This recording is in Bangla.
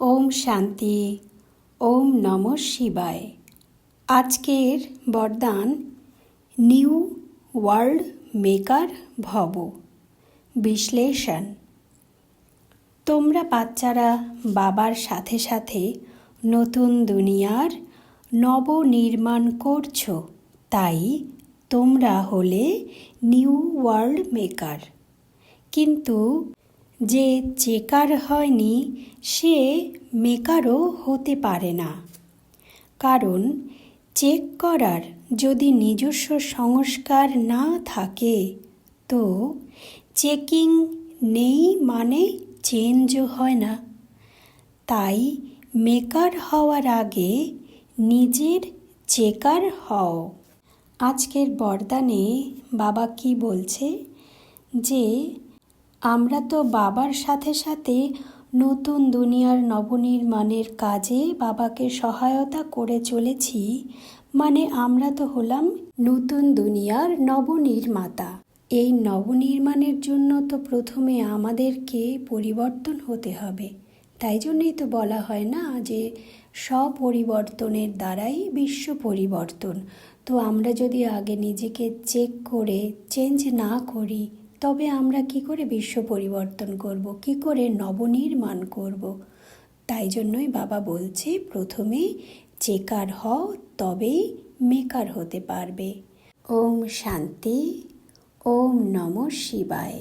ওম শান্তি। ওম নমঃ শিবায়। আজকের বরদান নিউ ওয়ার্ল্ড মেকার ভব। বিশ্লেষণ। তোমরা বাচ্চারা বাবার সাথে সাথে নতুন দুনিয়ার নবনির্মাণ করছো, তাই তোমরা হলে নিউ ওয়ার্ল্ড মেকার। কিন্তু যে চেকার হয়নি সে মেকারও হতে পারে না, কারণ চেক করার যদি নিজস্ব সংস্কার না থাকে তো চেকিং নেই মানে চেঞ্জও হয় না। তাই মেকার হওয়ার আগে নিজের চেকার হও। আজকের বরদানে বাবা কি বলছে যে আমরা তো বাবার সাথে সাথে নতুন দুনিয়ার নবনির্মাণের কাজে বাবাকে সহায়তা করে চলেছি, মানে আমরা তো হলাম নতুন দুনিয়ার নবনির্মাতা। এই নবনির্মাণের জন্য তো প্রথমে আমাদেরকে পরিবর্তন হতে হবে। তাই জন্যই তো বলা হয় না যে স্বপরিবর্তনের দ্বারাই বিশ্ব পরিবর্তন। তো আমরা যদি আগে নিজেকে চেক করে চেঞ্জ না করি তবে আমরা কি করে বিশ্ব পরিবর্তন করব, কি করে নবনির্মাণ করব? তাই জন্যই বাবা বলছে প্রথমে চেকার হও, তবেই মেকার হতে পারবে। ওম শান্তি। ওম নমঃ শিবায়।